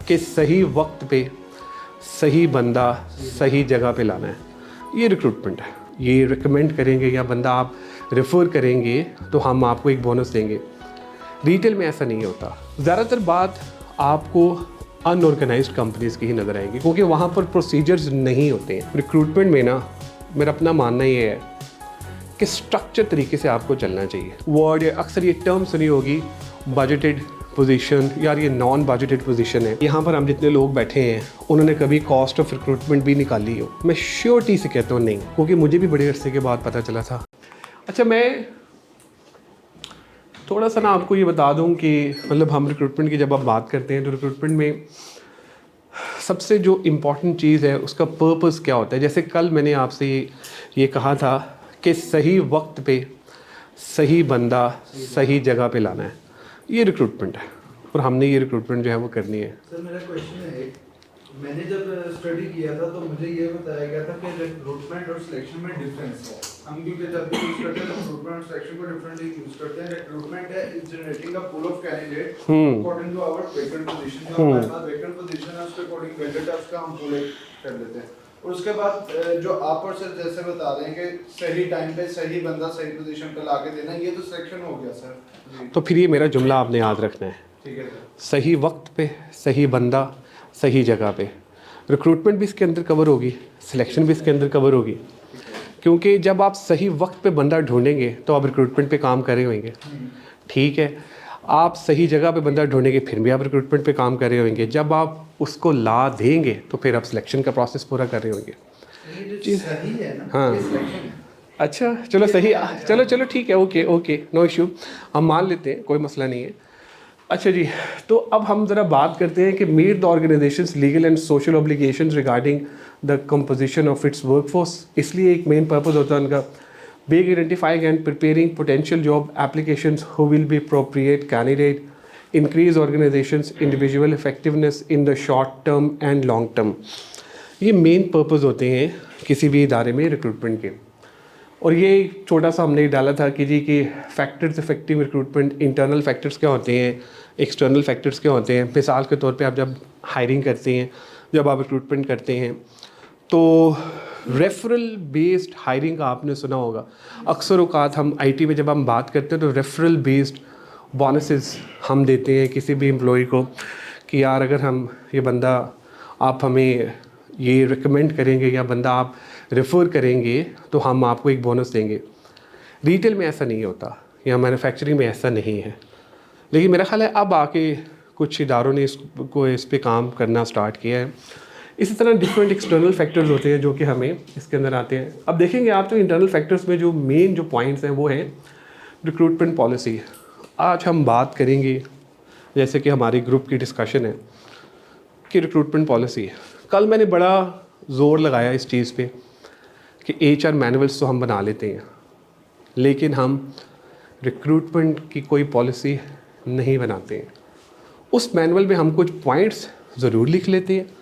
कि सही वक्त पे सही बंदा सही जगह पे लाना है। ये रिक्रूटमेंट है। ये रिकमेंड करेंगे या बंदा आप रेफ़र करेंगे तो हम आपको एक बोनस देंगे। रिटेल में ऐसा नहीं होता। ज़्यादातर बात आपको अनऑर्गेनाइज्ड कंपनीज़ की ही नज़र आएगी, क्योंकि वहाँ पर प्रोसीजर्स नहीं होते हैं। रिक्रूटमेंट में ना मेरा अपना मानना ये है कि स्ट्रक्चर तरीके से आपको चलना चाहिए। वर्ड अक्सर ये टर्म सुनी होगी, बजटेड पोजीशन। यार ये नॉन बजटेड पोजीशन है। यहाँ पर हम जितने लोग बैठे हैं उन्होंने कभी कॉस्ट ऑफ रिक्रूटमेंट भी निकाली हो? मैं श्योरिटी से कहता हूँ नहीं, क्योंकि मुझे भी बड़े अरसे के बाद पता चला था। अच्छा, मैं थोड़ा सा ना आपको ये बता दूं कि मतलब हम रिक्रूटमेंट की जब आप बात करते हैं तो रिक्रूटमेंट में सबसे जो इम्पॉर्टेंट चीज़ है उसका पर्पस क्या होता है। जैसे कल मैंने आपसे ये कहा था कि सही वक्त पे सही बंदा सही जगह पे लाना है। ये रिक्रूटमेंट है और हमने ये रिक्रूटमेंट जो है वो करनी है। सर मेरा क्वेश्चन है, मैंने जब स्टडी किया था तो मुझे ये बताया गया था कि रिक्रूटमेंट और सिलेक्शन में डिफरेंस है। हम क्योंकि जब भी यूज करते हैं रिक्रूटमेंट और सिलेक्शन को डिफरेंटली यूज करते हैं। रिक्रूटमेंट है is generating a pool of candidate according to our vacant position. जो हमारे पास वेकेंट पोजीशन है उसके अकॉर्डिंग कैंडिडेट है उसका हम पूल कर लेते हैं। और उसके बाद जो आप और सर जैसे बता रहे हैं कि सही टाइम पे सही बंदा सही पोजीशन पे लाके देना, ये तो सिलेक्शन हो गया सर। तो फिर ये मेरा जुमला आपने याद रखना है। ठीक है सर। सही वक्त पे सही बंदा सही जगह पे। रिक्रूटमेंट भी इसके अंदर कवर होगी, सिलेक्शन भी इसके अंदर कवर होगी। क्योंकि जब आप सही वक्त पे बंदा ढूंढेंगे तो आप रिक्रूटमेंट पे काम कर रहे होंगे, ठीक है। आप सही जगह पे बंदा ढूंढेंगे फिर भी आप रिक्रूटमेंट पे काम कर रहे होंगे। जब आप उसको ला देंगे तो फिर आप सिलेक्शन का प्रोसेस पूरा कर रहे होंगे। सही है ना? हाँ, ये सिलेक्शन है। अच्छा चलो सही, चलो ठीक है, ओके नो इशू, हम मान लेते हैं, कोई मसला नहीं है। अच्छा जी, तो अब हम ज़रा बात करते हैं कि meet the organisations legal and social obligations regarding the composition of its workforce. इसलिए एक मेन पर्पस होता है उनका being identifying and preparing potential job applications who will be appropriate candidate, increase organizations individual effectiveness in the short term and long term। ये main purpose होते हैं किसी भी इदारे में रिक्रूटमेंट के। और ये छोटा सा हमने डाला था कि जी कि factors effective recruitment, internal factors क्या होते हैं, एक्सटर्नल फैक्टर्स क्या होते हैं। मिसाल के तौर पे आप जब हायरिंग करते हैं, जब आप रिक्रूटमेंट करते हैं तो रेफरल बेस्ड हायरिंग का आपने सुना होगा। अक्सर औकात हम आईटी में जब हम बात करते हैं तो रेफरल बेस्ड बोनसेस हम देते हैं किसी भी एम्प्लॉय को कि यार अगर हम ये बंदा आप हमें ये रिकमेंड करेंगे या बंदा आप रेफ़र करेंगे तो हम आपको एक बोनस देंगे। रिटेल में ऐसा नहीं होता या मैन्युफैक्चरिंग में ऐसा नहीं है। लेकिन मेरा ख़्याल है अब आके कुछ इदारों ने इस पे काम करना स्टार्ट किया है। इसी तरह डिफरेंट एक्सटर्नल फैक्टर्स होते हैं जो कि हमें इसके अंदर आते हैं। अब देखेंगे आप तो इंटरनल फैक्टर्स में जो मेन जो पॉइंट्स हैं वो है रिक्रूटमेंट पॉलिसी। आज हम बात करेंगे, जैसे कि हमारी ग्रुप की डिस्कशन है कि रिक्रूटमेंट पॉलिसी। कल मैंने बड़ा ज़ोर लगाया इस चीज़ पे कि HR मैनुअल्स तो हम बना लेते हैं लेकिन हम रिक्रूटमेंट की कोई पॉलिसी नहीं बनाते हैं। उस मैनुअल में हम कुछ पॉइंट्स ज़रूर लिख लेते हैं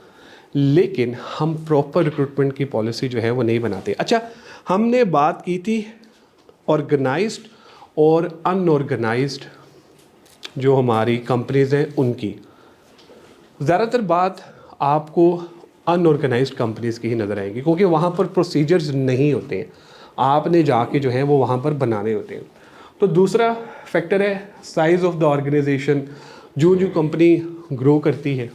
लेकिन हम प्रॉपर रिक्रूटमेंट की पॉलिसी जो है वो नहीं बनाते। अच्छा, हमने बात की थी ऑर्गेनाइज्ड और अनऑर्गेनाइज्ड जो हमारी कंपनीज़ हैं उनकी। ज़्यादातर बात आपको अनऑर्गेनाइज्ड कंपनीज़ की ही नज़र आएगी, क्योंकि वहाँ पर प्रोसीजर्स नहीं होते हैं, आपने जाके जो है वो वहाँ पर बनाने होते हैं। तो दूसरा फैक्टर है साइज़ ऑफ द ऑर्गेनाइजेशन। जो कंपनी ग्रो करती है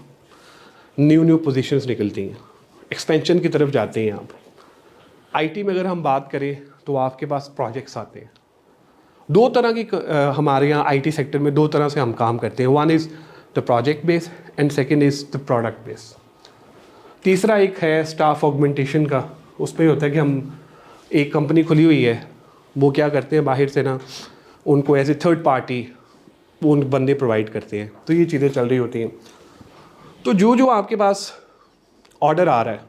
न्यू पोजीशंस निकलती हैं, एक्सपेंशन की तरफ जाते हैं आप। आईटी में अगर हम बात करें तो आपके पास प्रोजेक्ट्स आते हैं। दो तरह की हमारे यहाँ आईटी सेक्टर में दो तरह से हम काम करते हैं। One is the project base and second is the product base. तीसरा एक है स्टाफ ऑगमेंटेशन का। उसमें होता है कि हम एक कंपनी खुली हुई है, वो क्या करते हैं बाहर से ना उनको एज ए थर्ड पार्टी वो उन बंदे प्रोवाइड करते हैं। तो ये चीज़ें चल रही होती हैं। तो जो आपके पास ऑर्डर आ रहा है,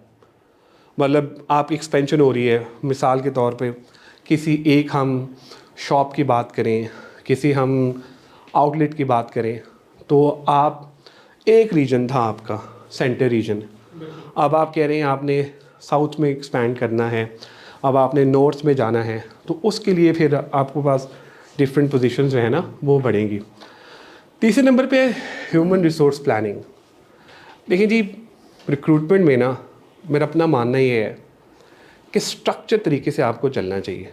मतलब आपकी एक्सपेंशन हो रही है, मिसाल के तौर पे किसी एक हम शॉप की बात करें, किसी हम आउटलेट की बात करें, तो आप एक रीजन था आपका सेंटर रीजन, अब आप कह रहे हैं आपने साउथ में एक्सपैंड करना है, अब आपने नॉर्थ में जाना है, तो उसके लिए फिर आपके पास डिफरेंट पोजीशन जो है ना वो बढ़ेंगी। तीसरे नंबर पे ह्यूमन रिसोर्स प्लानिंग। देखिए जी, रिक्रूटमेंट में ना मेरा अपना मानना ये है कि स्ट्रक्चर तरीके से आपको चलना चाहिए,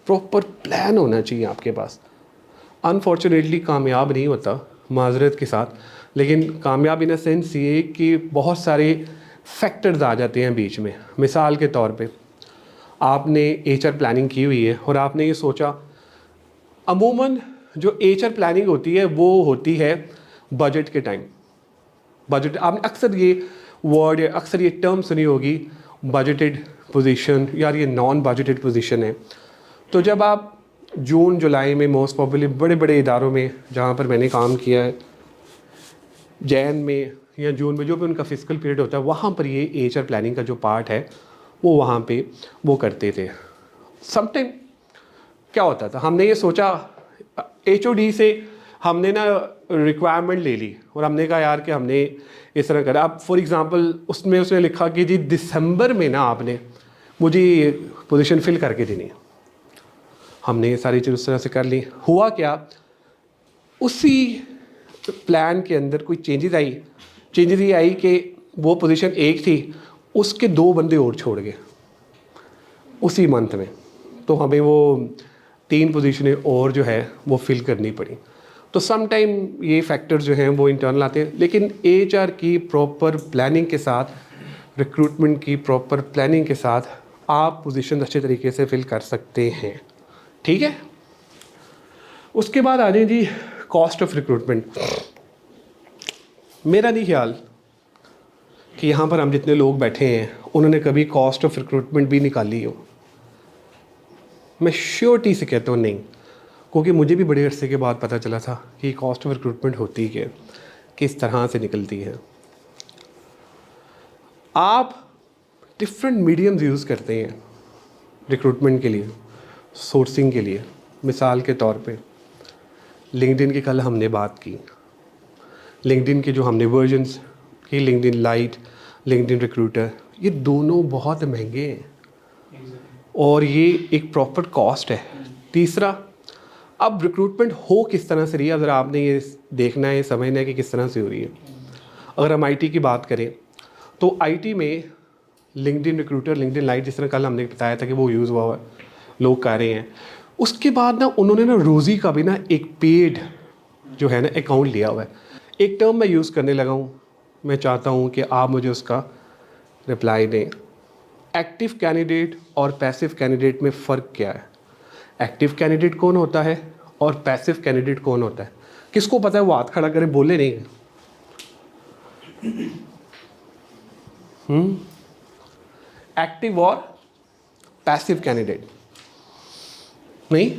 प्रॉपर प्लान होना चाहिए आपके पास। अनफॉर्चुनेटली कामयाब नहीं होता, माजरत के साथ, लेकिन कामयाब इन अ सेंस ये कि बहुत सारे फैक्टर्स आ जाते हैं बीच में। मिसाल के तौर पे आपने एचआर प्लानिंग की हुई है और आपने ये सोचा, अमूमन जो एचआर प्लानिंग होती है वो होती है बजट के टाइम। बजट, आपने अक्सर ये वर्ड या अक्सर ये टर्म सुनी होगी, बजटेड पोजीशन, यार ये नॉन बजटेड पोजीशन है। तो जब आप जून जुलाई में मोस्ट प्रॉब्ली बड़े बड़े इदारों में जहाँ पर मैंने काम किया है, जैन में या जून में जो भी उनका फिजिकल पीरियड होता है, वहाँ पर ये एचआर प्लानिंग का जो पार्ट है वो वहाँ पे वो करते थे। समटाइम क्या होता था, हमने ये सोचा, एचओडी से हमने ना रिक्वायरमेंट ले ली और हमने कहा यार कि हमने इस तरह करा। अब फॉर एग्जांपल उसमें उसने लिखा कि जी दिसंबर में ना आपने मुझे ये पोजीशन फिल करके देनी है। हमने ये सारी चीज़ उस तरह से कर ली। हुआ क्या, उसी प्लान के अंदर कोई चेंजेस ये आई कि वो पोजीशन एक थी, उसके 2 बंदे और छोड़ गए उसी मंथ में, तो हमें वो 3 पोजीशनें और जो है वो फिल करनी पड़ी। तो सम टाइम ये फैक्टर्स जो हैं वो इंटरनल आते हैं, लेकिन एचआर की प्रॉपर प्लानिंग के साथ, रिक्रूटमेंट की प्रॉपर प्लानिंग के साथ आप पोजीशन अच्छे तरीके से फिल कर सकते हैं। ठीक है, उसके बाद आ जाए जी कॉस्ट ऑफ रिक्रूटमेंट। मेरा नहीं ख्याल कि यहाँ पर हम जितने लोग बैठे हैं उन्होंने कभी कॉस्ट ऑफ रिक्रूटमेंट भी निकाली हो। मैं श्योरिटी से कहता हूँ नहीं, क्योंकि मुझे भी बड़े अरसे के बाद पता चला था कि कॉस्ट ऑफ रिक्रूटमेंट होती है, किस तरह से निकलती है। आप डिफरेंट मीडियम्स यूज़ करते हैं रिक्रूटमेंट के लिए, सोर्सिंग के लिए। मिसाल के तौर पे लिंक्डइन की कल हमने बात की, लिंक्डइन के जो हमने वर्जन्स की, लिंक्डइन लाइट, लिंक्डइन रिक्रूटर, ये दोनों बहुत महंगे हैं और ये एक प्रॉपर कॉस्ट है। तीसरा, अब रिक्रूटमेंट हो किस तरह से रही है, अगर आपने ये देखना है, समझना है कि किस तरह से हो रही है। अगर हम आईटी की बात करें तो आईटी में लिंक्डइन रिक्रूटर, लिंक्डइन लाइट, जिस तरह कल हमने बताया था कि वो यूज़ हुआ हुआ लोग कर रहे हैं। उसके बाद ना उन्होंने ना रोज़ी का भी ना एक पेड जो है ना अकाउंट लिया हुआ है। एक टर्म मैं यूज़ करने लगा हूँ, मैं चाहता हूँ कि आप मुझे उसका रिप्लाई दें। एक्टिव कैंडिडेट और पैसिव कैंडिडेट में फ़र्क क्या है? एक्टिव कैंडिडेट कौन होता है और पैसिव कैंडिडेट कौन होता है? किसको पता है? वो हाथ खड़ा करे, बोले नहीं। एक्टिव और पैसिव कैंडिडेट नहीं?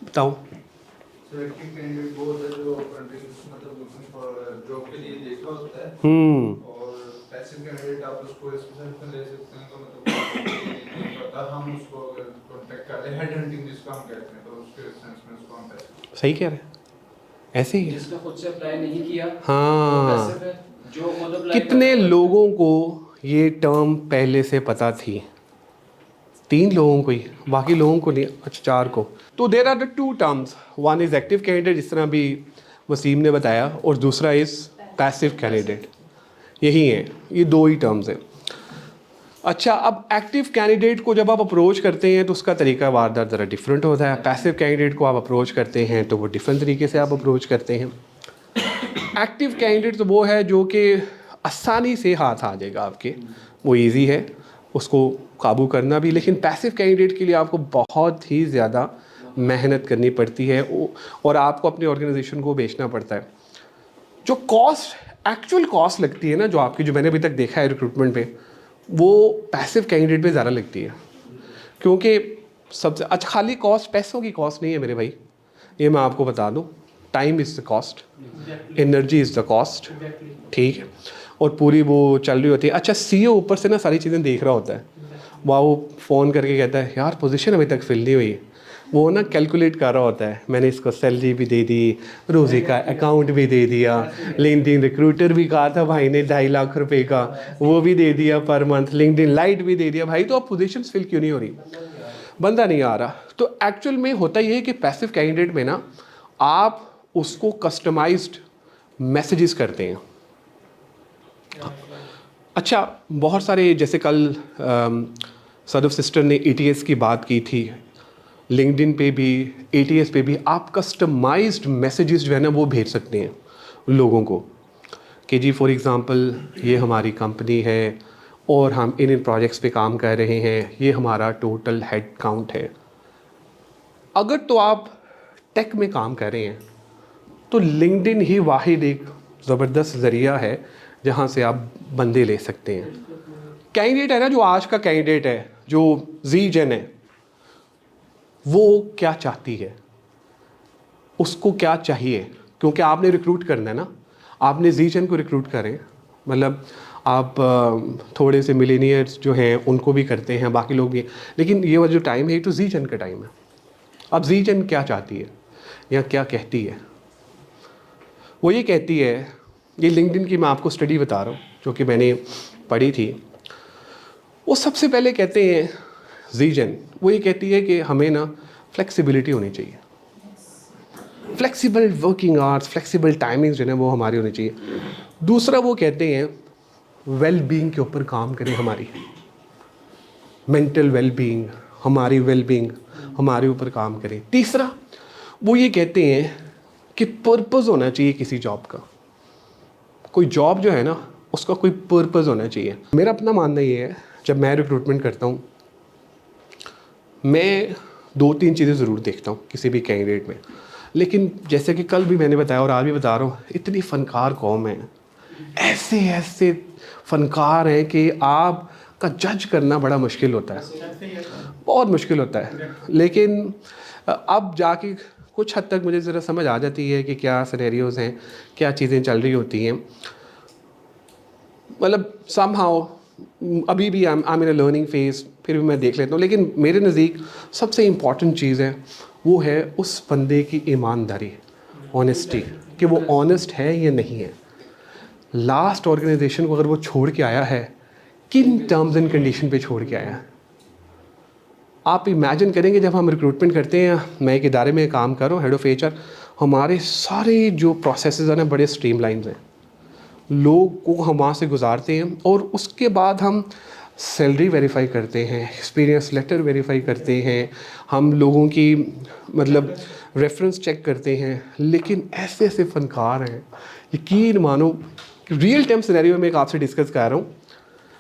बताओ। एक्टिव कैंडिडेट वो होता है जो मतलब लूकिंग फॉर जॉब के लिए देख रहा होता है, और पैसिव कैंडिडेट आप उसको स्पेसिफिक ले सकते हैं। तो मतलब पता हम उसको अगर कांटेक्ट कर ले, हेड हंटिंग जिसको हम कहते हैं, तो उसके सेंस में उसको हम पैसिव। सही कह रहे हैं, ऐसे ही है। जिसने खुद से अप्लाई नहीं किया, हाँ, पैसिव है। जो खुद अप्लाई कितने लोगों को ये टर्म पहले से पता थी? 3 लोगों को ही, बाकी लोगों को नहीं। अच्छा, 4 को। तो there are the 2 terms, one is active candidate जिस तरह भी वसीम ने बताया, और दूसरा इज़ पैसिव कैंडिडेट। यही है, ये 2 ही टर्म्स हैं। अच्छा, अब एक्टिव कैंडिडेट को जब आप अप्रोच करते हैं तो उसका तरीका वारदात ज़रा डिफरेंट होता है। पैसिव कैंडिडेट को आप अप्रोच करते हैं तो वो डिफरेंट तरीके से आप अप्रोच करते हैं। एक्टिव कैंडिडेट तो वो है जो कि आसानी से हाथ आ जाएगा आपके, वो इजी है, उसको काबू करना भी। लेकिन पैसिव कैंडिडेट के लिए आपको बहुत ही ज़्यादा मेहनत करनी पड़ती है और आपको अपनी ऑर्गेनाइजेशन को बेचना पड़ता है। जो कॉस्ट, एक्चुअल कॉस्ट लगती है ना, जो आपकी, जो मैंने अभी तक देखा है रिक्रूटमेंट पे, वो पैसिव कैंडिडेट पे ज़्यादा लगती है। क्योंकि सबसे अच्छा, खाली कॉस्ट पैसों की कॉस्ट नहीं है मेरे भाई, ये मैं आपको बता दूँ। Time is the cost, energy is the cost, ठीक है, और पूरी वो चल रही होती है। अच्छा, सीईओ ऊपर से ना सारी चीज़ें देख रहा होता है, वो फ़ोन करके कहता है यार पोजीशन अभी तक फिल नहीं हुई। वो ना कैलकुलेट कर रहा होता है, मैंने इसको सैलरी भी दे दी, रोज़ी का अकाउंट भी दे दिया, लिंक्डइन रिक्रूटर भी कहा था भाई ने 2.5 लाख रुपए का, वो भी दे दिया पर मंथ, लिंक्डइन लाइट भी दे दिया। भाई तो अब पोजीशन फिल क्यों नहीं हो रही? बंदा नहीं आ रहा। तो एक्चुअल में होता ये है कि पैसिव कैंडिडेट में ना आप उसको कस्टमाइज्ड मैसेजेस करते हैं। अच्छा, बहुत सारे, जैसे कल सदफ सिस्टर ने ATS की बात की थी, लिंक्डइन पे भी, ATS पे भी आप कस्टमाइज्ड मैसेजेस जो है ना वो भेज सकते हैं लोगों को कि जी फॉर एग्ज़ाम्पल ये हमारी कंपनी है और हम इन प्रोजेक्ट्स पे काम कर रहे हैं, ये हमारा टोटल हेड काउंट है। अगर तो आप टेक में काम कर रहे हैं तो लिंक्डइन ही वाहिद एक ज़बरदस्त ज़रिया है जहाँ से आप बंदे ले सकते हैं। कैंडिडेट है ना, जो आज का कैंडिडेट है, जो जी जेन है, वो क्या चाहती है, उसको क्या चाहिए, क्योंकि आपने रिक्रूट करना है ना, आपने जी जेन को रिक्रूट करें। मतलब आप थोड़े से मिलेनियर्स जो हैं उनको भी करते हैं, बाकी लोग भी, लेकिन ये जो टाइम है ये तो जी जेन का टाइम है। अब जी जेन क्या चाहती है या क्या कहती है? वो ये कहती है, ये लिंक्डइन की मैं आपको स्टडी बता रहा हूँ जो कि मैंने पढ़ी थी। वो सबसे पहले कहते हैं जी जेन, वो ये कहती है कि हमें ना फ्लेक्सिबिलिटी होनी चाहिए, flexible working hours, flexible timings जो है वो हमारी होनी चाहिए। दूसरा वो कहते हैं वेल बीइंग के ऊपर काम करें, हमारी मेंटल वेल बीइंग, हमारी वेल बीइंग हमारे ऊपर काम करें। तीसरा वो ये कहते हैं कि पर्पस होना चाहिए किसी जॉब का, कोई जॉब जो है ना उसका कोई पर्पस होना चाहिए। मेरा अपना मानना ये है, जब मैं रिक्रूटमेंट करता हूँ मैं 2-3 चीज़ें ज़रूर देखता हूँ किसी भी कैंडिडेट में। लेकिन जैसे कि कल भी मैंने बताया और आज भी बता रहा हूँ, इतनी फ़नकार कौम है, ऐसे ऐसे फ़नकार हैं कि आपका जज करना बड़ा मुश्किल होता है, बहुत मुश्किल होता है। लेकिन अब जाके कुछ हद तक मुझे ज़रा समझ आ जाती है कि क्या सिनेरियोज़ हैं, क्या चीज़ें चल रही होती हैं। मतलब समहाउ अभी भी I am in a learning phase, फिर भी मैं देख लेता हूँ। लेकिन मेरे नज़दीक सबसे इम्पॉर्टेंट चीज़ है वो है उस बंदे की ईमानदारी, ऑनेस्टी, कि वो ऑनेस्ट है या नहीं है। लास्ट ऑर्गेनाइजेशन को अगर वो छोड़ के आया है, किन टर्म्स एंड कंडीशन पे छोड़ के आया है। आप इमेजिन करेंगे, जब हम रिक्रूटमेंट करते हैं, मैं एक इदारे में काम कर रहा हूँ, हेड ऑफ़ HR, हमारे सारे जो प्रोसेसेस हैं ना बड़े स्ट्रीमलाइंड हैं। लोग को हम वहाँ से गुजारते हैं और उसके बाद हम सैलरी वेरीफाई करते हैं, एक्सपीरियंस लेटर वेरीफाई करते हैं, हम लोगों की मतलब रेफरेंस चेक करते हैं। लेकिन ऐसे ऐसे फ़नकार हैं, यकीन मानो, रियल टाइम सिनेरियो में एक आपसे डिस्कस कर रहा हूँ।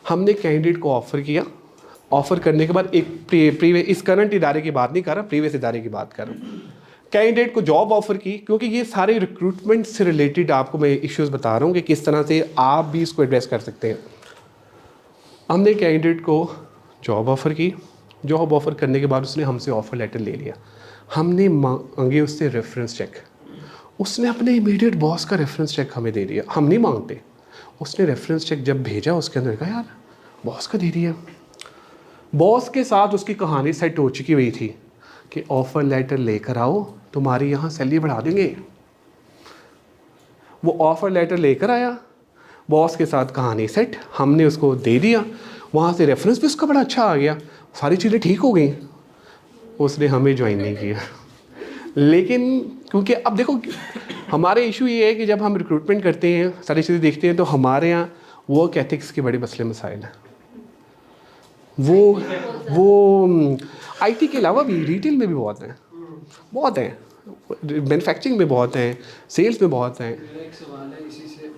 हमने कैंडिडेट को ऑफ़र किया, ऑफ़र करने के बाद एक प्रीवियस, इस करंट इदारे की बात नहीं कर रहा, प्रीवियस इदारे की बात कर रहा हूँ, कैंडिडेट को जॉब ऑफ़र की। क्योंकि ये सारे रिक्रूटमेंट से रिलेटेड आपको मैं इश्यूज़ बता रहा हूँ कि किस तरह से आप भी इसको एड्रेस कर सकते हैं। हमने कैंडिडेट को जॉब ऑफ़र की, जॉब ऑफ़र करने के बाद उसने हमसे ऑफ़र लेटर ले लिया, हमने मांगे उससे रेफरेंस चेक, उसने अपने इमीडिएट बॉस का रेफरेंस चेक हमें दे दिया। हम नहीं मांगते, उसने रेफरेंस चेक जब भेजा उसके अंदर कहा यार बॉस का दे दिया। बॉस के साथ उसकी कहानी सेट हो चुकी हुई थी कि ऑफ़र लेटर लेकर आओ, तुम्हारी यहाँ सैलरी बढ़ा देंगे। वो ऑफ़र लेटर लेकर आया, बॉस के साथ कहानी सेट, हमने उसको दे दिया, वहाँ से रेफरेंस भी उसका बड़ा अच्छा आ गया, सारी चीज़ें ठीक हो गई, उसने हमें ज्वाइन नहीं किया। लेकिन क्योंकि अब देखो हमारे इशू ये है कि जब हम रिक्रूटमेंट करते हैं, सारी चीज़ें देखते हैं, तो हमारे यहाँ वर्क एथिक्स के बड़े मसले मसाइल हैं। वो IT के अलावा भी रिटेल में भी बहुत हैं, बहुत हैं, मैन्युफैक्चरिंग में बहुत हैं, सेल्स में बहुत हैं। मेरा एक सवाल है इसी से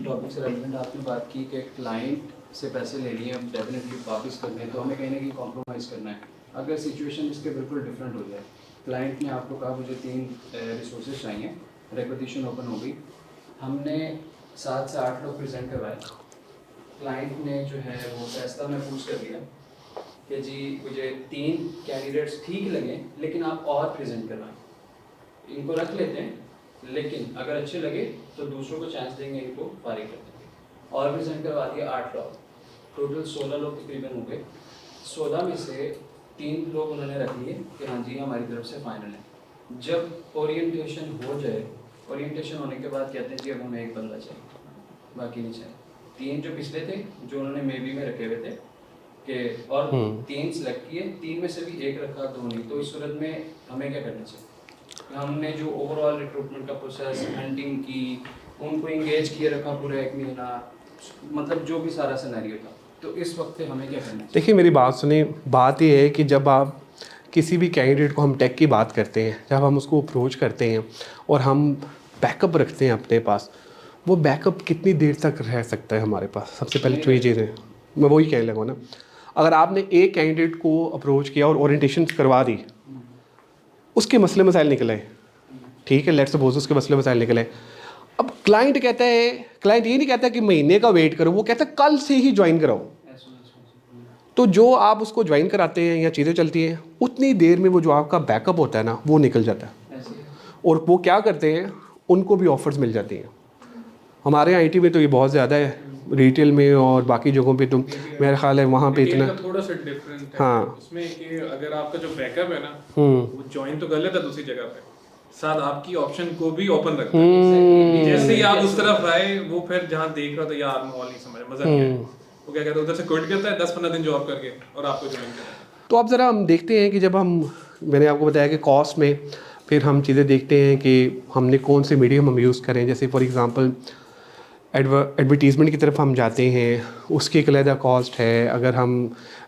टॉपिक से रेलेवेंट। आपने बात की कि क्लाइंट से पैसे ले लिए, अब डेफिनेटली वापस करने हैं, तो हमें कहीं ना कहीं कॉम्प्रोमाइज़ करना है। अगर सिचुएशन इसके बिल्कुल डिफरेंट हो जाए, क्लाइंट ने आपको कहा मुझे 3 रिसोर्सेज चाहिए, रिक्वेजिशन ओपन हो गई, हमने 7 से 8 लोग प्रेजेंट करवाए, क्लाइंट ने जो है वो फैसला महफूज कर दिया कि जी मुझे 3 कैंडिडेट्स ठीक लगे लेकिन आप और प्रेजेंट करवाएं, इनको रख लेते हैं, लेकिन अगर अच्छे लगे तो दूसरों को चांस देंगे, इनको फारिग कर देंगे। और प्रेजेंट करवा दिया 8 लोग, टोटल 16 लोग तकरीबन हो गए। 16 में से 3 लोग उन्होंने रख लिए कि हाँ जी हमारी तरफ से फाइनल है। जब ओरिएंटेशन हो जाए, ओरिएंटेशन होने के बाद कहते हैं जी अब हमें एक बंदा चाहिए, बाकी नहीं चाहिए। 3 जो पिछले थे, जो उन्होंने मे बी में रखे हुए थे कि, और 3 सेलेक्ट किए, 3 में से भी एक रखा, 2 नहीं। तो इस सूरत में हमें क्या करना चाहिए? हमने जो ओवरऑल रिक्रूटमेंट का प्रोसेस, हंटिंग की, उनको इंगेज किए रखा पूरा 1 महीना, मतलब जो भी सारा सिनेरियो था, तो इस वक्त पे हमें क्या करना चाहिए? देखिए मेरी बात सुनिए, बात ये है कि जब आप किसी भी कैंडिडेट को, हम टेक की बात करते हैं, जब हम उसको अप्रोच करते हैं और हम बैकअप रखते हैं अपने पास, वो बैकअप कितनी देर तक रह सकता है हमारे पास? सबसे पहले तो ये चीज़ है, मैं वही कहने लगा ना। अगर आपने एक कैंडिडेट को अप्रोच किया और ओरिएंटेशन करवा दी, उसके मसले मसाइल निकले, ठीक है, लेट्स सपोज उसके मसले मसाइल निकले, अब क्लाइंट कहता है, क्लाइंट ये नहीं कहता कि महीने का वेट करो, वो कहता है कल से ही ज्वाइन कराओ। तो जो आप उसको ज्वाइन कराते हैं या चीज़ें चलती हैं, उतनी देर में वो जो आपका बैकअप होता है ना, वो निकल जाता है। और वो क्या करते हैं, उनको भी ऑफर्स मिल जाती हैं। हमारे आईटी में तो ये बहुत ज़्यादा है, रिटेल में और बाकी जगहों पे तो मेरा ख्याल है वहाँ पे इतना थोड़ा सा डिफरेंट है। हाँ। उसमें कि अगर आपका जो बैकअप है ना, हम्म। वो ज्वाइन तो कर लेता दूसरी जगह पे, साथ आपकी ऑप्शन को भी ओपन रखता है। जैसे ही आप उस तरफ आए, वो फिर जहाँ देख रहा था यार माहौल नहीं समझ, मजा नहीं आया, वो क्या कहता है उधर से क्विट करता है 10-15 दिन जॉब करके और आपको ज्वाइन करता है। तो अब ज़रा हम देखते हैं कि जब मैंने आपको बताया कि कॉस्ट में फिर हम चीज़ें देखते हैं कि हमने कौन से मीडियम हम यूज़ करें। जैसे फॉर एग्ज़ाम्पल एडवर्टीज़मेंट की तरफ हम जाते हैं, उसकी एक अलग कॉस्ट है। अगर हम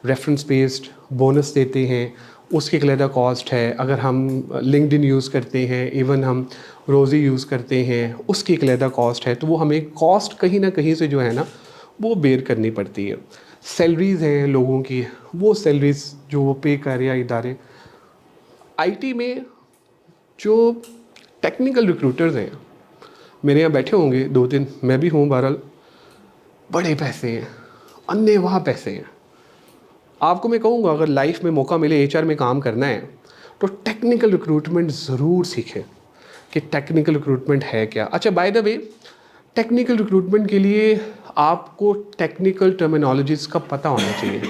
रेफरेंस बेस्ड बोनस देते हैं, उसकी एक अलग कॉस्ट है। अगर हम लिंक्डइन यूज़ करते हैं, इवन हम रोज़ी यूज़ करते हैं, उसकी एक अलग कॉस्ट है। तो वो हमें कॉस्ट कहीं ना कहीं से जो है ना, वो बेयर करनी पड़ती है। सैलरीज़ हैं लोगों की, वो सैलरीज़ जो वो पे कर रहे हैं इदारे। आईटी में जो टेक्निकल रिक्रूटर्स हैं, मेरे यहाँ बैठे होंगे 2-3, मैं भी हूँ बहरहाल, बड़े पैसे हैं, अन्य वहाँ पैसे हैं। आपको मैं कहूँगा अगर लाइफ में मौका मिले एचआर में काम करना है, तो टेक्निकल रिक्रूटमेंट ज़रूर सीखें कि टेक्निकल रिक्रूटमेंट है क्या। अच्छा, by the way, technical recruitment के लिए आपको टेक्निकल टर्मिनोलॉजीज़ का पता होना चाहिए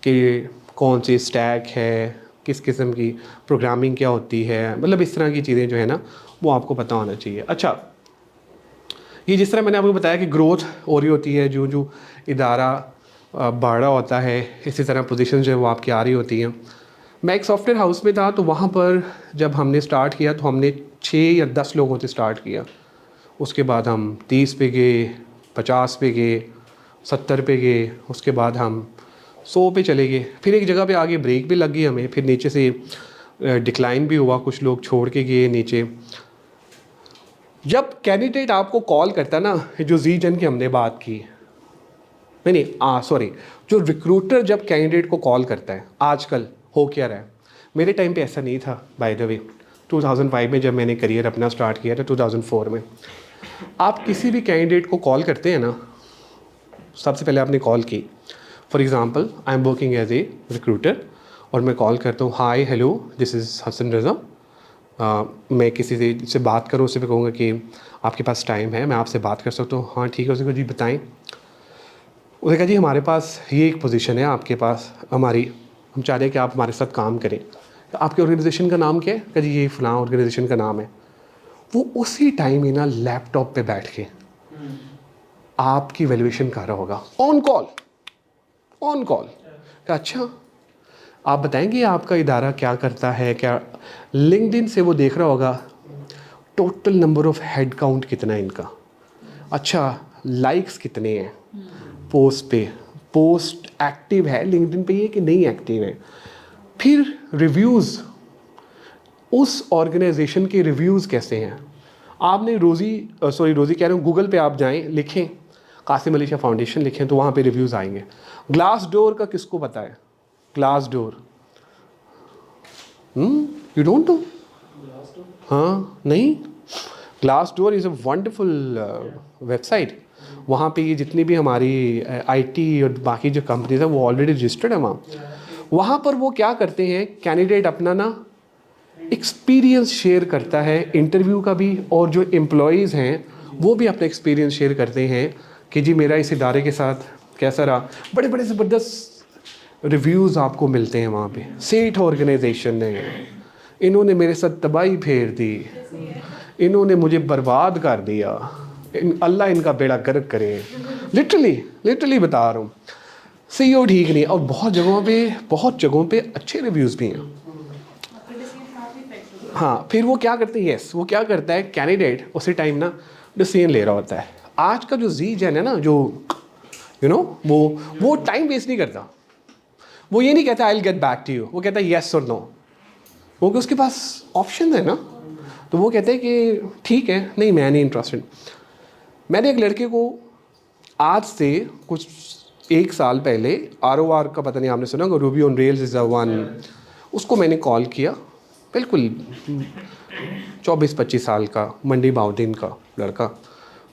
कि कौन सी स्टैक है, किस किस्म की प्रोग्रामिंग क्या होती है, मतलब इस तरह की चीज़ें जो है ना, वो आपको पता होना चाहिए। अच्छा, ये जिस तरह मैंने आपको बताया कि ग्रोथ हो रही होती है, जो जो इदारा बढ़ रहा होता है, इसी तरह पोजीशन जो है वो आपकी आ रही होती हैं। मैं एक सॉफ्टवेयर हाउस में था, तो वहाँ पर जब हमने स्टार्ट किया तो हमने 6 या 10 लोगों से स्टार्ट किया। उसके बाद हम 30 पे गए, 50 पे गए, 70 पे गए, उसके बाद हम 100 पे चले गए। फिर एक जगह पे आगे ब्रेक भी लग गई हमें, फिर नीचे से डिक्लाइन भी हुआ, कुछ लोग छोड़ के गए नीचे। जब कैंडिडेट आपको कॉल करता है ना, जो जी जन की हमने बात की, सॉरी, जो रिक्रूटर जब कैंडिडेट को कॉल करता है, आजकल हो क्या रहा है, मेरे टाइम पे ऐसा नहीं था बाय द वे। 2005 में जब मैंने करियर अपना स्टार्ट किया था, 2004 में, आप किसी भी कैंडिडेट को कॉल करते हैं ना, सबसे पहले आपने कॉल की। For example, I am working as a recruiter और मैं कॉल करता हूँ, hi hello this is Hasan Raza. मैं किसी से बात करूँ, उससे मैं कहूँगा कि आपके पास टाइम है, मैं आपसे बात कर सकता हूँ? हाँ ठीक है। उसने कहा जी बताएं। उसने कहा जी हमारे पास ये एक पोजीशन है आपके पास, हम चाह रहे हैं कि आप हमारे साथ काम करें। आपके ऑर्गेनाइजेशन का नाम क्या है? कहा जी ये फ़लाँ ऑर्गेनाइजेशन का नाम है। वो उसी टाइम ही ना लैपटॉप पे बैठ के आपकी वैल्यूएशन कर रहा होगा, ऑन कॉल। अच्छा, आप बताएंगे आपका इदारा क्या करता है क्या? लिंक्डइन से वो देख रहा होगा total number of head count कितना है इनका, अच्छा लाइक्स कितने हैं पोस्ट एक्टिव है लिंक्डइन पे ये कि नहीं एक्टिव है। फिर रिव्यूज़, उस ऑर्गेनाइजेशन के रिव्यूज़ कैसे हैं। आपने रोज़ी कह रहा हूँ, गूगल पे आप जाएं, लिखें कासिम अली शाह फाउंडेशन लिखें, तो वहाँ पे रिव्यूज़ आएंगे। ग्लास डोर का किसको पता है? Glass door, you don't know? हाँ नहीं, glass door is a wonderful website. वहाँ पे ये जितनी भी हमारी आईटी और बाकी जो कंपनीज है वो ऑलरेडी रजिस्टर्ड है वहाँ पर वो क्या करते हैं, कैंडिडेट अपना ना एक्सपीरियंस शेयर करता है इंटरव्यू का भी, और जो एम्प्लॉयज़ हैं वो भी अपना एक्सपीरियंस शेयर करते हैं कि जी मेरा इस इदारे के साथ कैसा रहा। बड़े बड़े ज़बरदस्त रिव्यूज़ आपको मिलते हैं वहाँ पे। सेठ ऑर्गेनाइजेशन है, इन्होंने मेरे साथ तबाही फेर दी, इन्होंने मुझे बर्बाद कर दिया, अल्लाह इनका बेड़ा गर्क करे। लिटरली बता रहा हूँ, सीईओ ठीक नहीं। और बहुत जगहों पे अच्छे रिव्यूज़ भी हैं। हाँ, फिर वो क्या करते हैं, वो क्या करता है कैंडिडेट उसी टाइम ना डिसीजन ले रहा होता है। आज का जो जी जन है ना, जो वो टाइम वेस्ट नहीं करता। वो ये नहीं कहता I will get back to you, वो कहता है येस और नो, क्योंकि उसके पास ऑप्शन है ना। तो वो कहते हैं कि ठीक है, नहीं मैं नहीं इंटरेस्टेड। मैंने एक लड़के को आज से कुछ 1 साल पहले ROR का, पता नहीं आपने सुना होगा, Ruby on rails is a one, उसको मैंने कॉल किया, बिल्कुल 24-25 साल का मंडी बाउद्दीन का लड़का।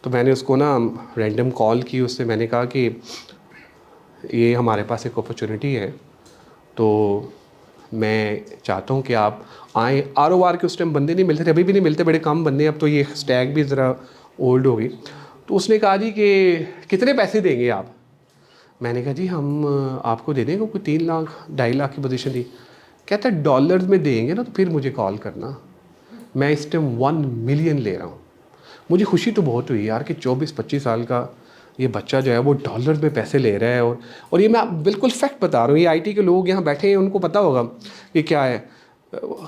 तो मैंने उसको ना रैंडम कॉल की, उससे मैंने कहा कि ये हमारे पास एक अपॉर्चुनिटी है, तो मैं चाहता हूँ कि आप आएँ। ROR के उस टाइम बंदे नहीं मिलते थे, अभी भी नहीं मिलते, बड़े कम बंदे, अब तो ये स्टैग भी ज़रा ओल्ड हो गई। तो उसने कहा जी कि कितने पैसे देंगे आप? मैंने कहा जी हम आपको दे देंगे कोई 3 लाख 2.5 लाख की पोजीशन दी। कहता है डॉलर्स में देंगे ना तो फिर मुझे कॉल करना, मैं इस टाइम 1 मिलियन ले रहा हूँ। मुझे खुशी तो बहुत हुई यार कि 24-25 साल का ये बच्चा जो है वो डॉलर में पैसे ले रहा है। और ये मैं बिल्कुल फैक्ट बता रहा हूँ, ये IT के लोग यहाँ बैठे हैं, उनको पता होगा कि क्या है।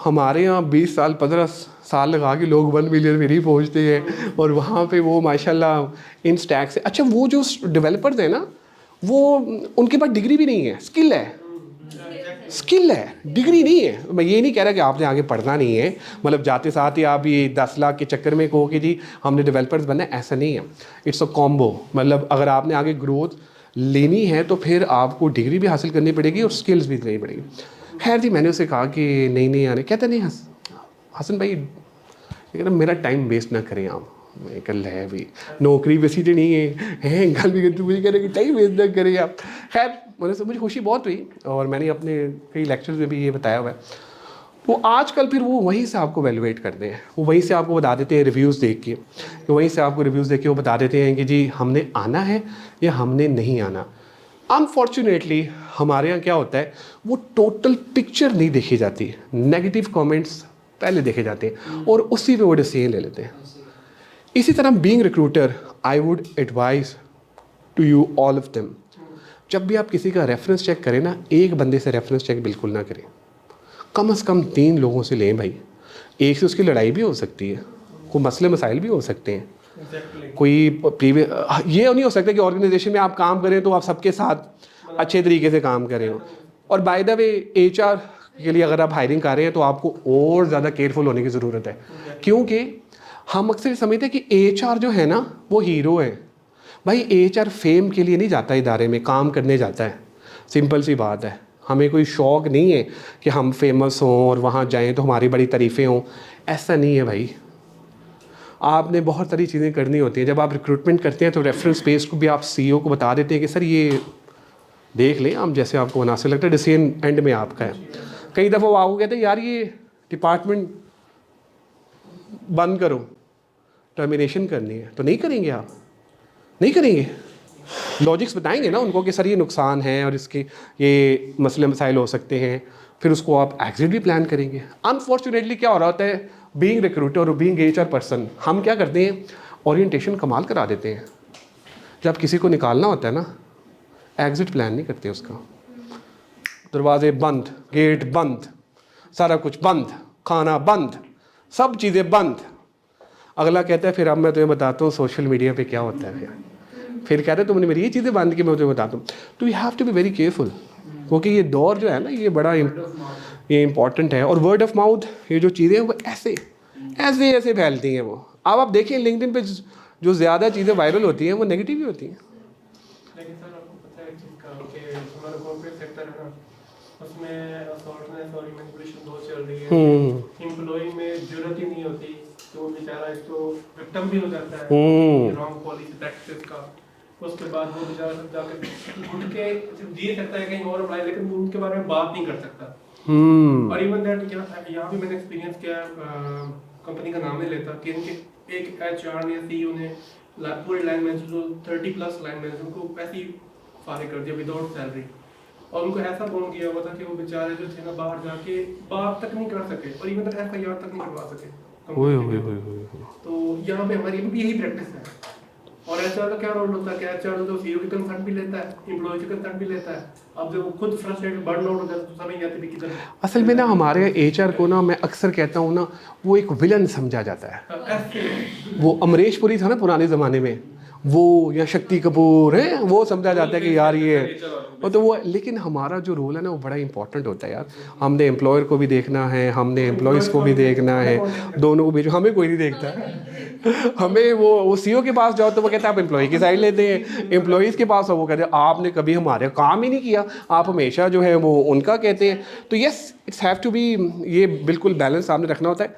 हमारे यहाँ 20 साल 15 साल लगा के लोग 1 मिलियन में नहीं पहुँचते हैं, और वहाँ पे वो माशाल्लाह इन स्टैक से। अच्छा, वो जो डेवलपर्स हैं ना, वो उनके पास डिग्री भी नहीं है, स्किल है, स्किल है, डिग्री नहीं है। मैं ये नहीं कह रहा कि आपने आगे पढ़ना नहीं है, मतलब जाते साथ ही आप ये 10 लाख के चक्कर में कहो कि जी हमने डेवलपर्स बनना है, ऐसा नहीं है। इट्स अ कॉम्बो, मतलब अगर आपने आगे ग्रोथ लेनी है तो फिर आपको डिग्री भी हासिल करनी पड़ेगी और स्किल्स भी लेनी पड़ेगी। खैर जी, मैंने उसे कहा कि नहीं आने। कहता नहीं हसन भाई, लेकिन मेरा टाइम वेस्ट ना करें आप। मैं कल है भी नौकरी वैसी तो नहीं है गल भी करती, मुझे कह रहे कि टाइम वेस्ट ना करें आप। खैर मुझे खुशी बहुत हुई, और मैंने अपने कई लेक्चर्स में भी ये बताया हुआ है। तो आजकल फिर वो वहीं से आपको वैल्यूएट करते हैं, वो वहीं से आपको बता देते हैं रिव्यूज़ देख के, तो वहीं से आपको रिव्यूज़ देख के वो बता देते हैं कि जी हमने आना है या हमने नहीं आना। अनफॉर्चुनेटली हमारे यहाँ क्या होता है, वो टोटल पिक्चर नहीं देखी जाती, नेगेटिव कमेंट्स पहले देखे जाते हैं और उसी पे वो डिसीजन ले लेते हैं। इसी तरह being recruiter, I would advise to you all of them, जब भी आप किसी का रेफरेंस चेक करें ना, एक बंदे से रेफरेंस चेक बिल्कुल ना करें, कम से कम 3 लोगों से लें भाई। एक से उसकी लड़ाई भी हो सकती है, कोई मसले मसाइल भी हो सकते हैं, कोई प्रीवियस, ये नहीं हो सकता कि ऑर्गेनाइजेशन में आप काम करें तो आप सबके साथ अच्छे तरीके से काम करें हो। और बाय द वे HR के लिए अगर आप हायरिंग कर रहे हैं तो आपको और ज़्यादा केयरफुल होने की ज़रूरत है, क्योंकि हम अक्सर समझते हैं कि HR जो है ना वो हीरो है। भाई HR फेम के लिए नहीं जाता, इदारे में काम करने जाता है, सिंपल सी बात है। हमें कोई शौक़ नहीं है कि हम फेमस हों और वहाँ जाएं तो हमारी बड़ी तारीफ़ें हों, ऐसा नहीं है भाई। आपने बहुत सारी चीज़ें करनी होती हैं। जब आप रिक्रूटमेंट करते हैं तो रेफरेंस पेज को भी आप CEO को बता देते हैं कि सर ये देख लें आप, जैसे आपको मुनासिब लगता है, डिसीजन एंड में आपका है। कई दफ़ा वो आपको कहते हैं यार ये डिपार्टमेंट बंद करो, टर्मिनेशन करनी है, तो नहीं करेंगे आप, नहीं करेंगे। लॉजिक्स बताएंगे ना उनको कि सर ये नुकसान है और इसके ये मसले मसाइल हो सकते हैं, फिर उसको आप एग्जिट भी प्लान करेंगे। अनफॉर्चुनेटली क्या हो रहा होता है, बीइंग रिक्रूटर और बीइंग HR पर्सन, हम क्या करते हैं, ओरिएंटेशन कमाल करा देते हैं। जब किसी को निकालना होता है ना, एग्जिट प्लान नहीं करते उसका। दरवाजे बंद, गेट बंद, सारा कुछ बंद, खाना बंद, सब चीज़ें बंद। अगला कहता है फिर अब मैं तुम्हें बताता हूँ सोशल मीडिया पे क्या होता है। फिर कहते हैं तुमने मेरी ये चीज़ें बंद की, मैं तुम्हें बताता हूँ। तो you have to be very careful, क्योंकि ये दौर जो है ना ये बड़ा ये इम्पॉर्टेंट है। और वर्ड ऑफ माउथ, ये जो चीज़ें हैं वो ऐसे फैलती हैं। वो अब आप देखिए लिंक्डइन पे जो ज़्यादा चीज़ें वायरल होती हैं वो नेगेटिव ही होती हैं। लेकिन सर आपको पता है कि हमारा कॉर्पोरेट सेक्टर है ना, उसमें असॉल्टनेस और मैनिपुलेशन बहुत चल रही है। एम्प्लॉय में जरूरत ही नहीं होती तो वो बेचारा एक तो विक्टिम भी हो जाता है रॉन्ग पॉलिसी प्रैक्टिस का। उसके बाद वो बेचारा जाकर उठ के जी सकता है कहीं और अप्लाई, लेकिन वो उनके बारे में बात नहीं कर सकता। और इवन दैट यहाँ भी मैंने एक्सपीरियंस किया, कंपनी का नाम नहीं लेता, कि इनके एक HR ने CEO ने पूरे लाइन मैनेजर जो 30+ लाइन मैनेजर उनको पैसे फारिग कर दिया विदाउट सैलरी। और उनको ऐसा बोल किया हुआ था कि वो बेचारे जो थे ना बाहर जाके बात तक नहीं कर सके और इवन तक FIR तक नहीं करवा सके। तो यहाँ पे हमारी भी यही प्रैक्टिस है। और एचआर का क्या रोल होता है कि एचआर तो सीईओ की कंसर्न भी लेता है, एम्प्लॉय की कंसर्न भी लेता है। अब जब वो खुद फ्रस्ट्रेटेड बर्न आउट हो जाता है तो समझ नहीं आती भी किधर असल में ना हमारे एचआर को ना, मैं अक्सर कहता हूँ ना, वो एक विलन समझा जाता है। ऐसे वो अमरीश पुरी था ना पुराने ज़माने में, वो या शक्ति कपूर है, वो समझा जाता है कि यार ये वो तो वो। लेकिन हमारा जो रोल है ना वो बड़ा इंपॉर्टेंट होता है यार। हमने एम्प्लॉयर को भी देखना है, हमने एम्प्लॉयज़ को भी देखना है, दोनों को भी। हमें कोई नहीं देखता है। हमें वो सीईओ के पास जाओ तो वो कहता है आप एम्प्लॉय की साइड लेते हैं, एम्प्लॉयज़ के पास हो वो कहते हैं आपने कभी हमारे काम ही नहीं किया, आप हमेशा जो है वो उनका कहते हैं। तो yes, it's have to be, ये बिल्कुल बैलेंस सामने रखना होता है।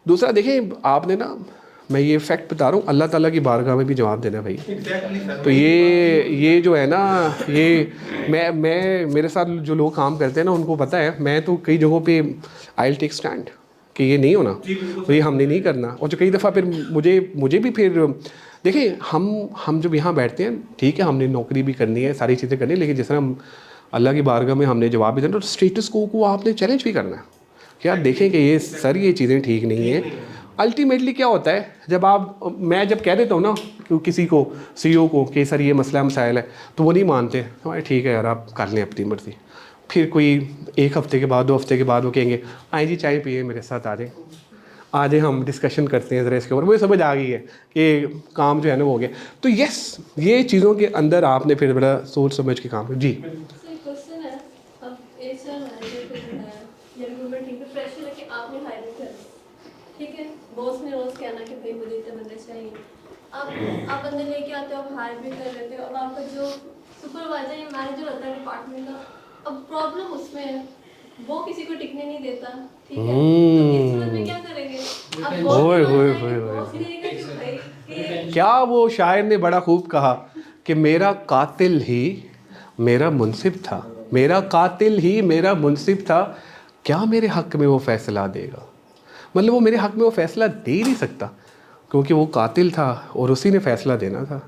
दूसरा देखें, आपने ना, मैं ये फैक्ट बता रहा हूँ, अल्लाह ताला की बारगाह में भी जवाब देना भाई। Exactly sir. तो ये जो है ना, ये मैं मेरे साथ जो लोग काम करते हैं ना उनको पता है, मैं तो कई जगहों पे आई विल टेक स्टैंड कि ये नहीं होना, तो ये हमने नहीं करना। और जो कई दफ़ा फिर मुझे भी फिर देखिए, हम जब यहाँ बैठते हैं, ठीक है, हमने नौकरी भी करनी है, सारी चीज़ें करनी है, लेकिन जिस तरह हम अल्लाह की बारगाह में हमने जवाब भी देना, तो स्टेटस को आपने चैलेंज भी करना है कि आप देखें कि ये सर ये चीज़ें ठीक नहीं है। अल्टीमेटली क्या होता है, जब मैं जब कह देता हूँ ना कि किसी को, सीईओ को, कि सर ये मसला मसाइल है, तो वो नहीं मानते, तो ठीक है यार आप कर लें अपनी मर्ज़ी। फिर कोई 1 हफ़्ते के बाद 2 हफ़्ते के बाद वो कहेंगे आए जी चाय पिए मेरे साथ, आ जाए हम डिस्कशन करते हैं ज़रा इसके ऊपर। मुझे समझ आ गई है कि काम जो है ना वो हो गया। तो यस, ये चीज़ों के अंदर आपने फिर बड़ा सोच समझ के काम जी। क्वेश्चन है, अब एचआर मैनेजर को जो है या रिक्रूटमेंट टीम पे प्रेशर है कि आपने हायरिंग करनी, ठीक है, बॉस ने रोज कहना कि भाई मुझे इतने बंदे चाहिए, आप बंदे लेके आते हो, आप हायर भी कर लेते हो, अब आपका जो सुपरवाइजर या मैनेजर होता है डिपार्टमेंट का, अब प्रॉब्लम उसमें है, वो किसी को टिकने नहीं देता, ठीक है, तो इस सूरत में क्या करेंगे? अब बॉस कहेगा कि भाई कि क्या वो शायर ने बड़ा खूब कहा कि मेरा कातिल ही मेरा मुनसिब था, मेरा कातिल ही मेरा मुनसिब था, क्या मेरे हक़ में वो फ़ैसला देगा। मतलब वो मेरे हक़ में वो फ़ैसला दे ही नहीं सकता, क्योंकि वो कातिल था और उसी ने फ़ैसला देना था,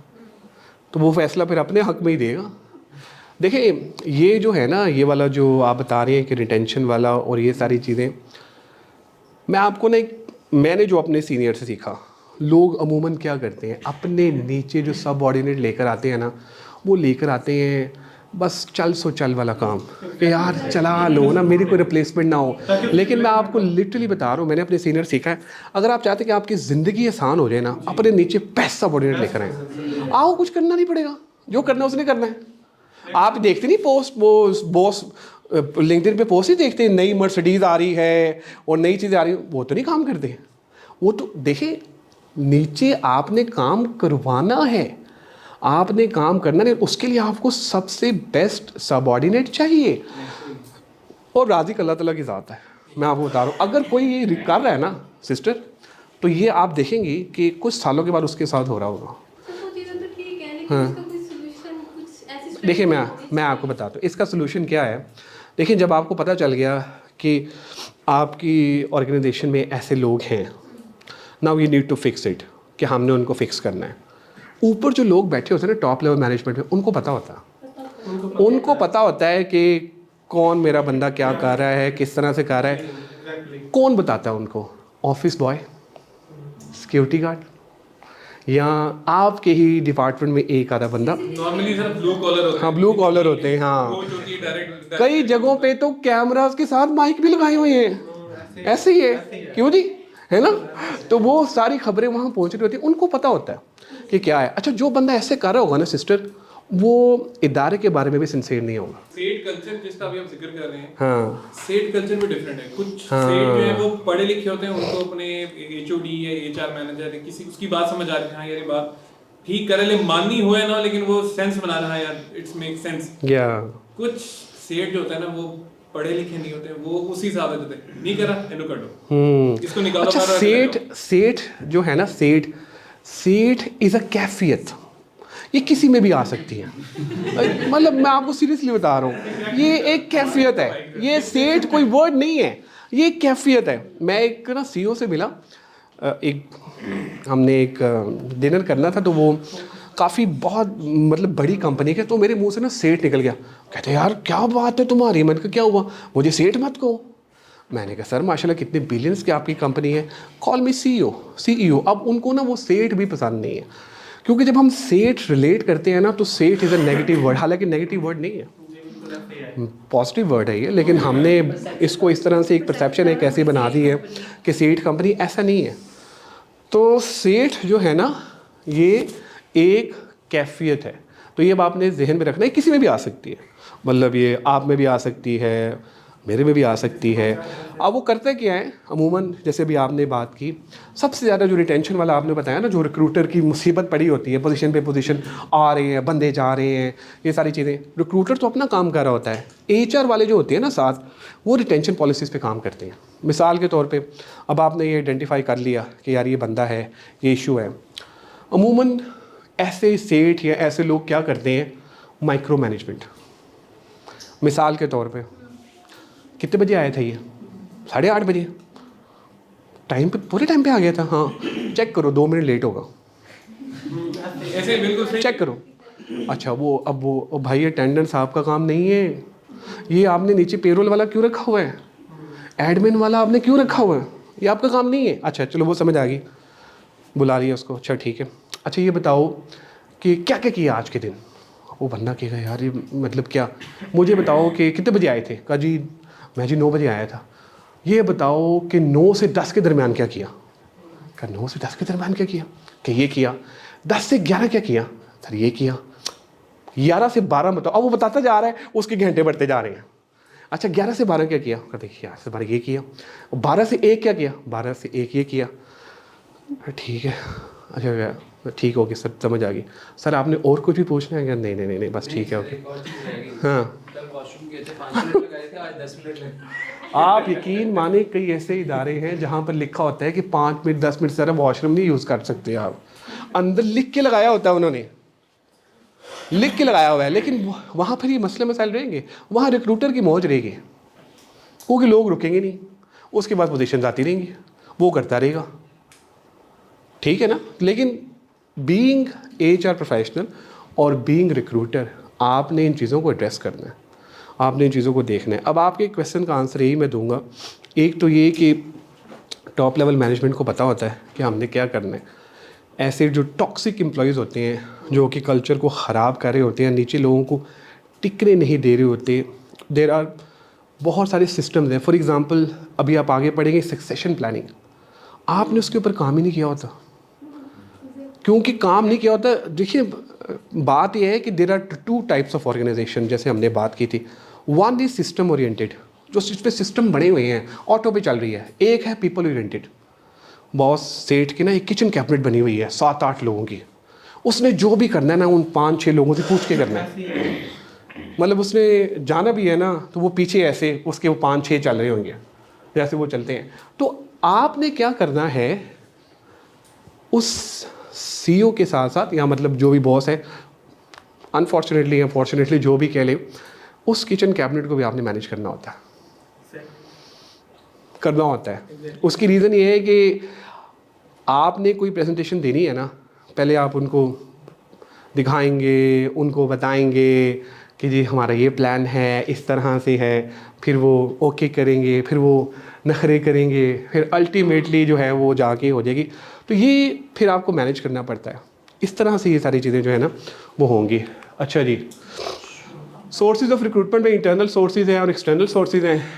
तो वो फ़ैसला फिर अपने हक़ में ही देगा। देखिए, ये जो है ना, ये वाला जो आप बता रहे हैं कि रिटेंशन वाला और ये सारी चीज़ें, मैं आपको ना मैंने जो अपने सीनियर से सीखा, लोग अमूमन क्या करते हैं, अपने नीचे जो सबऑर्डिनेट लेकर आते हैं ना, वो लेकर आते हैं बस चल सो चल वाला काम कि यार चला लो ना, मेरी कोई रिप्लेसमेंट ना हो। लेकिन मैं आपको लिटरली बता रहा हूँ, मैंने अपने सीनियर सीखा है, अगर आप चाहते हैं कि आपकी ज़िंदगी आसान हो जाए ना, अपने नीचे पैसा सबऑर्डिनेट लेकर आए, आओ, कुछ करना नहीं पड़ेगा, जो करना उसने करना है। आप देखते नहीं पोस्ट, वो बॉस लिंक्डइन पे पोस्ट ही देखते हैं, नई मर्सिडीज़ आ रही है और नई चीज़ें आ रही हैं, वो तो नहीं काम करते हैं। वो तो देखिए, नीचे आपने काम करवाना है, आपने काम करना नहीं, उसके लिए आपको सबसे बेस्ट सबऑर्डिनेट चाहिए, और राज़िक अल्लाह ताला की ज़ात है। मैं आपको बता रहा हूँ, अगर कोई ये कर रहा है ना सिस्टर, तो ये आप देखेंगी कि कुछ सालों के बाद उसके साथ हो रहा होगा। वो चीज़ें तो ठीक है, लेकिन उसका कोई सॉल्यूशन, कुछ ऐसी देखिए, मैं आपको बताता हूँ इसका सलूशन क्या है। देखिए, जब आपको पता चल गया कि आपकी ऑर्गेनाइजेशन में ऐसे लोग हैं, now you need to fix it, कि हमने उनको फिक्स करना है। ऊपर जो लोग बैठे होते हैं ना टॉप लेवल मैनेजमेंट में, उनको पता होता है, उनको पता होता है कि कौन मेरा बंदा क्या कर रहा है, किस तरह से कर रहा है। कौन बताता है उनको? ऑफिस बॉय, सिक्योरिटी गार्ड, या आपके ही डिपार्टमेंट में एक आधा बंदा। नॉर्मली सर ब्लू कॉलर होते हैं। हाँ, ब्लू कॉलर होते हैं। हाँ, वो जो कि डायरेक्ट कई जगहों पे तो कैमरास के साथ माइक भी लगाए हुए हैं, ऐसे ही है, क्यों जी, है ना। तो वो सारी खबरें वहाँ पहुँच रही होती हैं, उनको पता होता है कि क्या है। अच्छा, जो बंदा ऐसे कर रहा होगा ना सिस्टर, वो इदारे के बारे में भी सिंसियर नहीं होगा। सेट कल्चर जिसका अभी हम जिक्र कर रहे हैं, हाँ, सेट कल्चर भी डिफरेंट है। कुछ सेट जो है वो पढ़े लिखे होते हैं, उनको अपने एचओडी या एचआर मैनेजर किसी उसकी बात समझ आ रही है, हाँ यार ये बात ठीक कर ले, माननी हो या ना, लेकिन वो सेंस बना रहा है यार, इट्स मेक सेंस। कुछ सेट जो होता है ना, वो पढ़े लिखे नहीं होते, वो उसी हिसाब से होते हैं, नहीं करा इनको कर दो, इसको निकालो। अच्छा, सेठ जो है ना, सेठ इज़ अ कैफियत, ये किसी में भी आ सकती है। मतलब मैं आपको सीरियसली बता रहा हूँ, ये एक कैफियत है, ये सेठ कोई वर्ड नहीं है, ये एक कैफियत है। मैं एक ना सीईओ से मिला, हमने एक डिनर करना था, तो वो काफ़ी बहुत मतलब बड़ी कंपनी के, तो मेरे मुंह से ना सेठ निकल गया। कहते यार क्या बात है तुम्हारी। मैंने कहा क्या हुआ? मुझे सेठ मत कहो। मैंने कहा सर माशाल्लाह कितने बिलियंस की आपकी कंपनी है, कॉल मी सीईओ। अब उनको ना वो सेठ भी पसंद नहीं है, क्योंकि जब हम सेठ रिलेट करते हैं ना तो सेठ इज़ अ नेगेटिव वर्ड, हालांकि नेगेटिव वर्ड नहीं है, जी बिल्कुल ऐसे ही है। पॉजिटिव वर्ड है ये, लेकिन हमने इसको इस तरह से एक परसेप्शन एक ऐसी बना दी है कि सेठ कंपनी, ऐसा नहीं है। तो सेठ जो है ना ये एक कैफियत है, तो ये अब आपने जहन में रखना है, किसी में भी आ सकती है, मतलब ये आप में भी आ सकती है, मेरे में भी आ सकती है। अब वो करते क्या है अमूमन, जैसे भी आपने बात की, सबसे ज़्यादा जो रिटेंशन वाला आपने बताया ना, जो रिक्रूटर की मुसीबत पड़ी होती है, पोजीशन पे पोजीशन आ रहे हैं, बंदे जा रहे हैं, ये सारी चीज़ें, रिक्रूटर तो अपना काम कर रहा होता है, एचआर वाले जो होते हैं ना साथ, वो रिटेंशन पॉलिसीज़ पे काम करते हैं। मिसाल के तौर पे अब आपने ये आइडेंटिफाई कर लिया कि यार ये बंदा है, ये इशू है, अमूमन ऐसे सेठ या ऐसे लोग क्या करते हैं, माइक्रो मैनेजमेंट। मिसाल के तौर पे कितने बजे आया था ये, 8:30 बजे, टाइम पे, पूरे टाइम पे आ गया था, हाँ चेक करो 2 मिनट लेट होगा, ऐसे बिल्कुल सही। चेक करो। अच्छा वो अब वो भाई अटेंडेंस आपका काम नहीं है, ये आपने नीचे पेरोल वाला क्यों रखा हुआ है, एडमिन वाला आपने क्यों रखा हुआ है, ये आपका काम नहीं है। अच्छा चलो वो समझ आ गई, बुला लिया उसको, अच्छा ठीक है, अच्छा ये बताओ कि क्या क्या किया आज के दिन। वो बंदा कहेगा यार ये मतलब क्या, मुझे बताओ कि कितने बजे आए थे, कहा जी मैं जी 9 बजे आया था। ये बताओ कि 9 से 10 के दरमियान क्या किया, कहा 9 से 10 के दरमियान क्या किया, कि ये किया। 10 से 11 क्या किया, सर ये किया। 11 से 12 बताओ, अब वो बताता जा रहा है, उसके घंटे बढ़ते जा रहे हैं। अच्छा 11 से 12 क्या किया, देखिए 11 से 12 ये किया। 12 से 1 क्या किया, 12 से 1 ये किया। ठीक है, अच्छा ठीक हो गया सर, समझ आ गई। सर आपने और कुछ भी पूछना है क्या, नहीं नहीं नहीं नहीं बस ठीक है ओके। हाँ कल वॉशरूम गए थे 5 मिनट लगाए थे, आज 10 मिनट लगे। आप यकीन माने कई ऐसे इदारे हैं जहाँ पर लिखा होता है कि 5 मिनट 10 मिनट सर वॉशरूम नहीं यूज़ कर सकते आप, अंदर लिख के लगाया होता है, उन्होंने लिख के लगाया हुआ है, लेकिन वहाँ पर ये मसले मसाइल रहेंगे, वहाँ रिक्रूटर की मौज रहेगी, क्योंकि लोग रुकेंगे नहीं, उसके बाद पोजीशन आती रहेंगी, वो करता रहेगा, ठीक है ना। लेकिन बीइंग एचआर प्रोफेशनल और बीइंग रिक्रूटर, आपने इन चीज़ों को एड्रेस करना है, आपने इन चीज़ों को देखना है। अब आपके क्वेश्चन का आंसर यही मैं दूंगा, एक तो ये कि टॉप लेवल मैनेजमेंट को पता होता है कि हमने क्या करना है। ऐसे जो टॉक्सिक एम्प्लॉयज़ होते हैं, जो कि कल्चर को ख़राब कर रहे होते हैं, नीचे लोगों को टिकने नहीं दे रहे होते, देर आर बहुत सारे सिस्टम्स हैं। फॉर एग्ज़ाम्पल अभी आप आगे पढ़ेंगे सक्सेशन प्लानिंग, आपने उसके ऊपर काम ही नहीं किया होता, क्योंकि काम नहीं किया होता। देखिए बात यह है कि there are 2 types of organisation, जैसे हमने बात की थी। वन इज सिस्टम ओरिएंटेड, जो जिस पे सिस्टम बने हुए हैं, ऑटो पे चल रही है। एक है पीपल ओरिएंटेड, बॉस सेठ की ना एक किचन कैबिनेट बनी हुई है 7-8 लोगों की, उसने जो भी करना है ना उन 5-6 लोगों से पूछ के करना है, मतलब उसने जाना भी है ना तो वो पीछे ऐसे उसके वो 5-6 चल रहे होंगे जैसे वो चलते हैं। तो आपने क्या करना है, उस सीईओ के साथ साथ, या मतलब जो भी बॉस है, अनफॉर्चुनेटली या फॉर्चुनेटली जो भी कह ले, उस किचन कैबिनेट को भी आपने मैनेज करना होता है, करना होता है। उसकी रीज़न ये है कि आपने कोई प्रेजेंटेशन देनी है ना, पहले आप उनको दिखाएंगे, उनको बताएंगे कि जी हमारा ये प्लान है, इस तरह से है, फिर वो ओके करेंगे, फिर वो नखरे करेंगे, फिर अल्टीमेटली जो है वो जाके हो जाएगी। तो ये फिर आपको मैनेज करना पड़ता है, इस तरह से ये सारी चीज़ें जो है ना वो होंगी। अच्छा जी, सोर्सेज ऑफ रिक्रूटमेंट में इंटरनल सोर्सेज हैं और एक्सटर्नल सोर्सेज हैं।